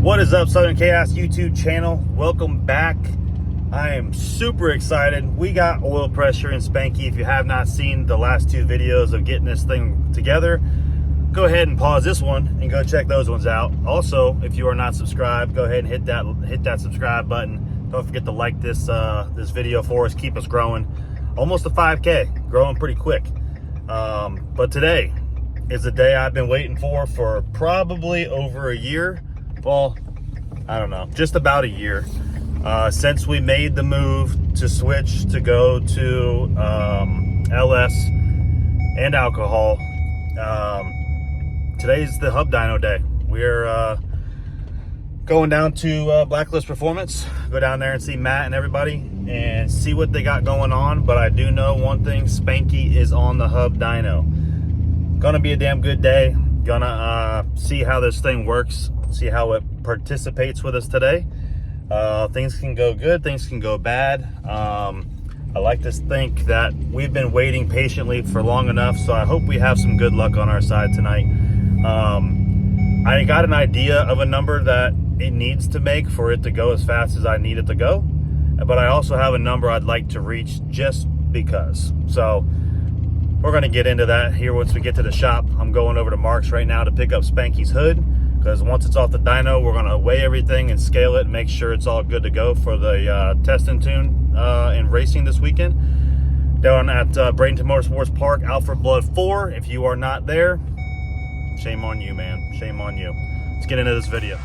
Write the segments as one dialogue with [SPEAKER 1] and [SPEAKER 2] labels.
[SPEAKER 1] What is up, Southern Chaos YouTube channel? Welcome back. I am super excited. We got oil pressure in Spanky. If you have not seen the last two videos of getting this thing together, go ahead and pause this one and go check those ones out. Also, if you are not subscribed, go ahead and hit that subscribe button. Don't forget to like this this video for us. Keep us growing. Almost to 5K, growing pretty quick. But today is the day I've been waiting for probably over a year. Well, I don't know, just about a year since we made the move to switch to go to LS and alcohol. Today's the hub dyno day. We're going down to Blacklist Performance, go down there and see Matt and everybody and see what they got going on. But I do know one thing, Spanky is on the hub dyno. Gonna be a damn good day. Gonna see how this thing works, see how it participates with us today. Things can go good, things can go bad. I like to think that we've been waiting patiently for long enough, so I hope we have some good luck on our side tonight. I got an idea of a number that it needs to make for it to go as fast as I need it to go, but I also have a number I'd like to reach just because. So we're going to get into that here once we get to the shop. I'm going over to Mark's right now to pick up Spanky's hood, because once it's off the dyno, we're going to weigh everything and scale it and make sure it's all good to go for the test and tune and racing this weekend down at Bradenton Motorsports Park, Alfred Blood 4. If you are not there, shame on you, man. Shame on you. Let's get into this video.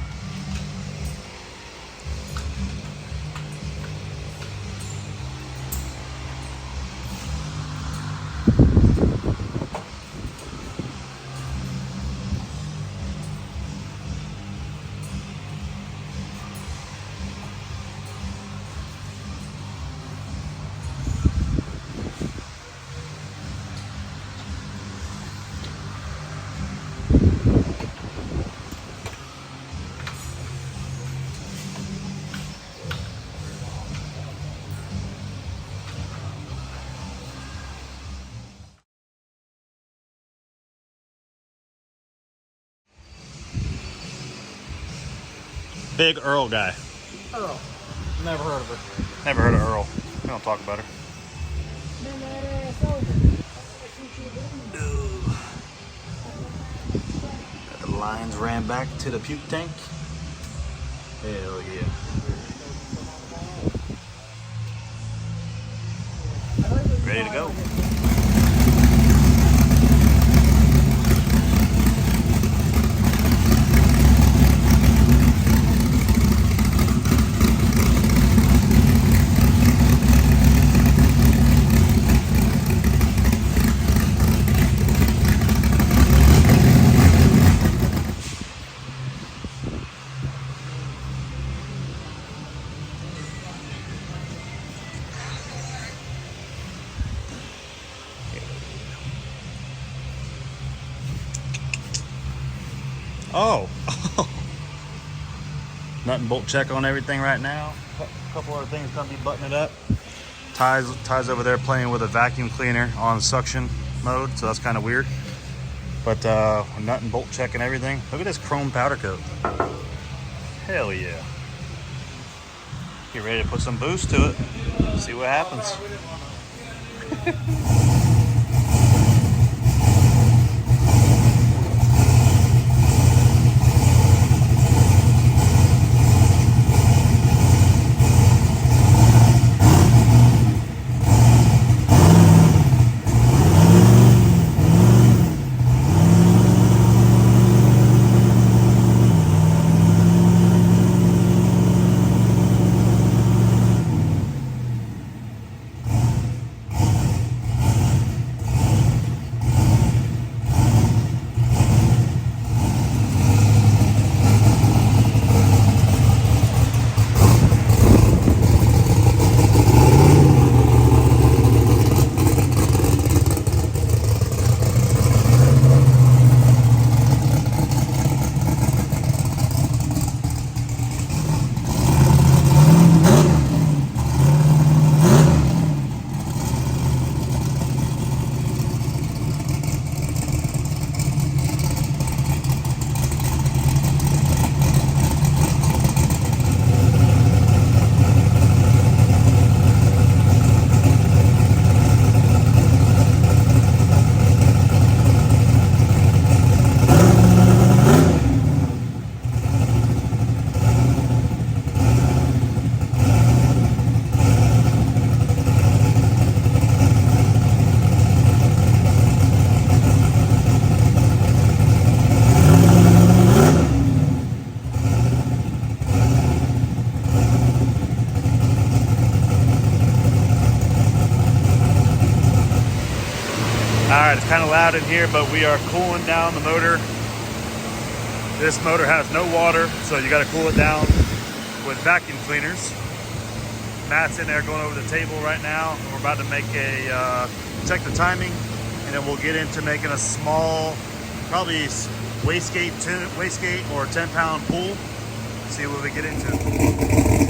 [SPEAKER 1] Big Earl guy.
[SPEAKER 2] Earl. Never heard of her.
[SPEAKER 1] Never heard of Earl. We don't talk about her. Got the lines ran back to the puke tank. Hell yeah. Ready to go. Oh, nut and bolt check on everything right now. A couple other things gonna be buttoning it up. Ty's over there playing with a vacuum cleaner on suction mode, so that's kind of weird. But nut and bolt checking everything. Look at this chrome powder coat. Hell yeah. Get ready to put some boost to it. See what happens. right, it's kind of loud in here, but we are cooling down the motor. This motor has no water, so you got to cool it down with vacuum cleaners. Matt's in there going over the table right now. We're about to make a, check the timing, and then we'll get into making a small, probably wastegate or 10-pound pool. See what we get into.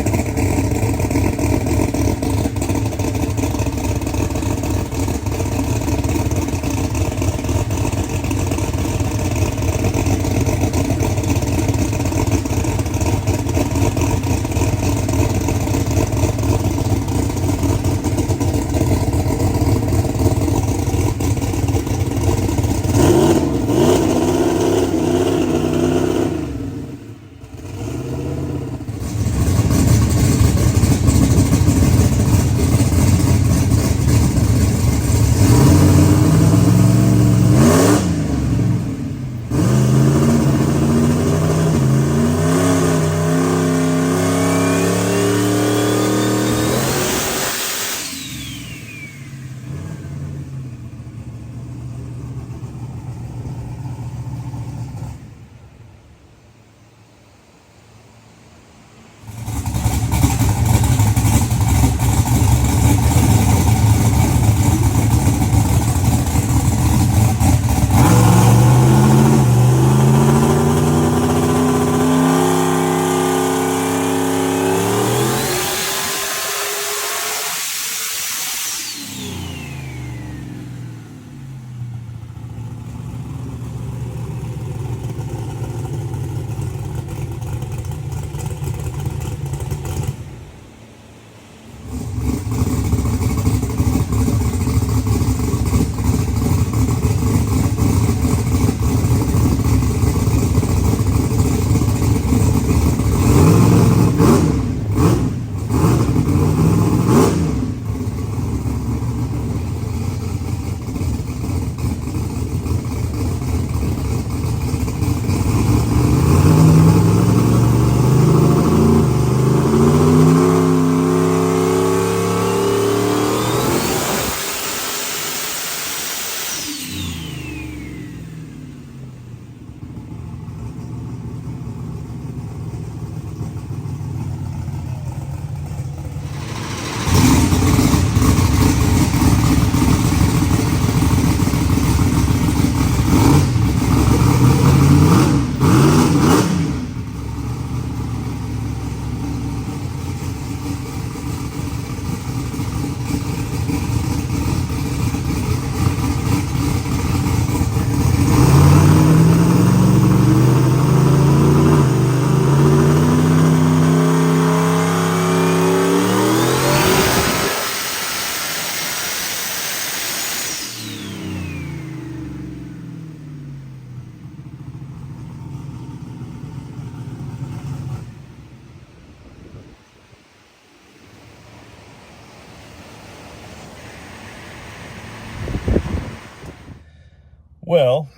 [SPEAKER 1] Well,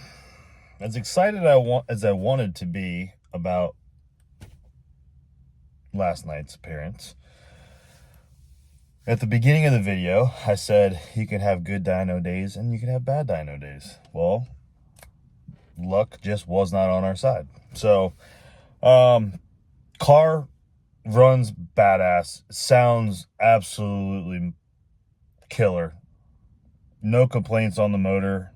[SPEAKER 1] as excited as I wanted to be about last night's appearance, at the beginning of the video, I said you can have good dyno days and you can have bad dyno days. Well, luck just was not on our side. So, car runs badass, sounds absolutely killer. No complaints on the motor.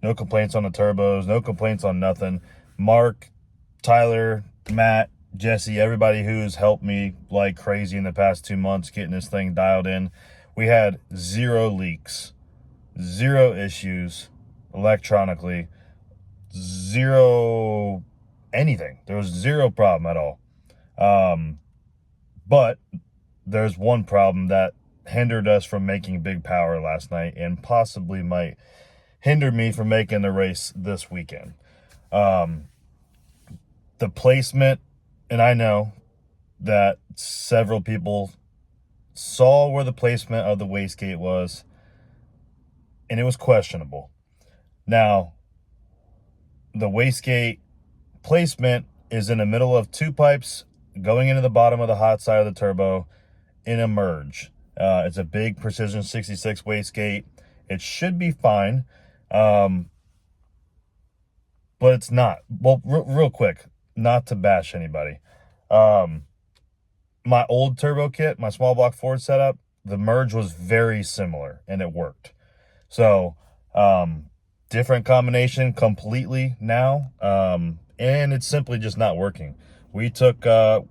[SPEAKER 1] No complaints on the turbos, no complaints on nothing. Mark, Tyler, Matt, Jesse, everybody who's helped me like crazy in the past 2 months getting this thing dialed in. We had 0 leaks, 0 issues electronically, 0 anything. There was 0 problem at all. But there's one problem that hindered us from making big power last night and possibly might hinder me from making the race this weekend. The placement, and I know that several people saw where the placement of the wastegate was, and it was questionable. Now, the wastegate placement is in the middle of 2 pipes going into the bottom of the hot side of the turbo in a merge. It's a big Precision 66 wastegate. It should be fine, but it's not. Well, real quick, not to bash anybody. My old turbo kit, my small block Ford setup, the merge was very similar and it worked. So, different combination completely now, and it's simply just not working. We took a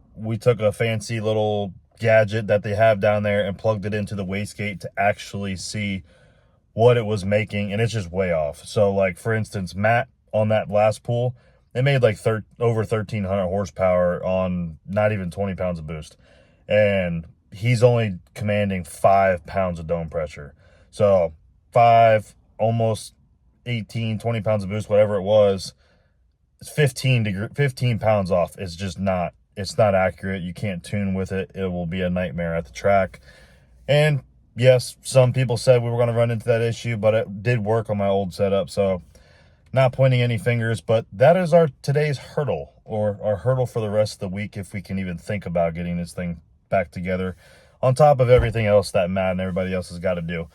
[SPEAKER 1] fancy little gadget that they have down there and plugged it into the wastegate to actually see what it was making, and it's just way off. So, like, for instance, Matt on that last pool, it made like over 1,300 horsepower on not even 20 pounds of boost, and he's only commanding 5 pounds of dome pressure. So 5, almost 18, 20 pounds of boost, whatever it was, it's 15 pounds off. It's just not, it's not accurate. You can't tune with it. It will be a nightmare at the track. And yes, some people said we were going to run into that issue, but it did work on my old setup. So not pointing any fingers, but that is our today's hurdle, or our hurdle for the rest of the week, if we can even think about getting this thing back together, on top of everything else that Matt and everybody else has got to do.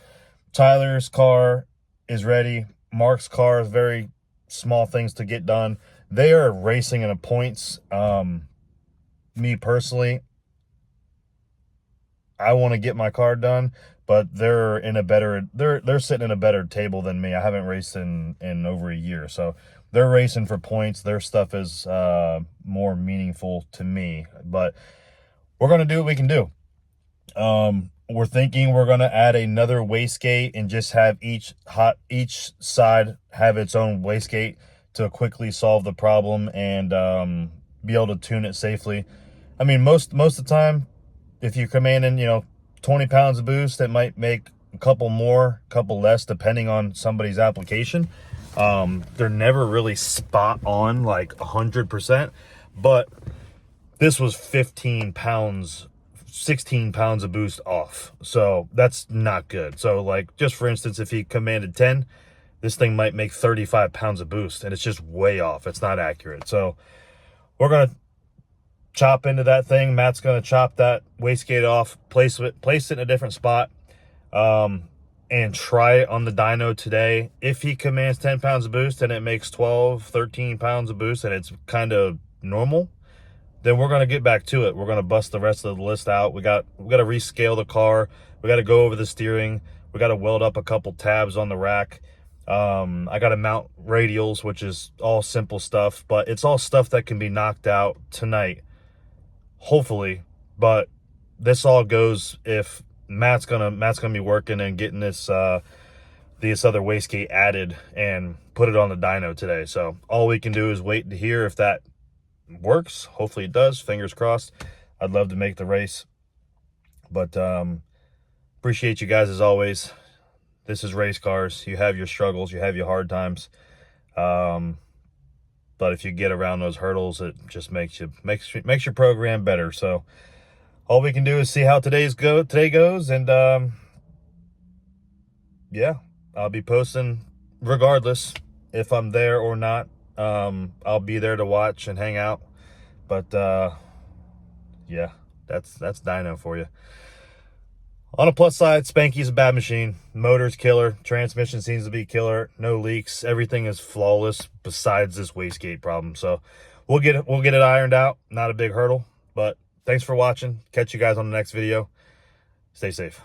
[SPEAKER 1] Tyler's car is ready. Mark's car is very small things to get done. They are racing in the points. Me personally, I want to get my car done, but they're in a better, they're sitting in a better table than me. I haven't raced in over a year, so they're racing for points. Their stuff is more meaningful to me, but we're gonna do what we can do. We're thinking we're gonna add another wastegate and just have each side have its own wastegate to quickly solve the problem and be able to tune it safely. I mean, most of the time, if you're commanding, 20 pounds of boost, it might make a couple more, couple less, depending on somebody's application. They're never really spot on like 100%, but this was 15 pounds, 16 pounds of boost off. So that's not good. So, like, just for instance, if he commanded 10, this thing might make 35 pounds of boost, and it's just way off. It's not accurate. So we're going to chop into that thing. Matt's going to chop that wastegate off, place it in a different spot, and try it on the dyno today. If he commands 10 pounds of boost and it makes 12, 13 pounds of boost and it's kind of normal, then we're going to get back to it. We're going to bust the rest of the list out. We got to rescale the car. We got to go over the steering. We got to weld up a couple tabs on the rack. I got to mount radials, which is all simple stuff, but it's all stuff that can be knocked out tonight, hopefully. But this all goes if Matt's gonna be working and getting this other wastegate added and put it on the dyno today. So all we can do is wait to hear if that works. Hopefully it does. Fingers crossed. I'd love to make the race, but appreciate you guys as always. This is race cars. You have your struggles, you have your hard times, but if you get around those hurdles, it just makes your program better. So all we can do is see how today goes, and yeah, I'll be posting regardless if I'm there or not. I'll be there to watch and hang out, but yeah, that's dyno for you. On a plus side, Spanky's a bad machine. Motor's killer. Transmission seems to be killer. No leaks. Everything is flawless besides this wastegate problem. So we'll get it ironed out. Not a big hurdle, but thanks for watching. Catch you guys on the next video. Stay safe.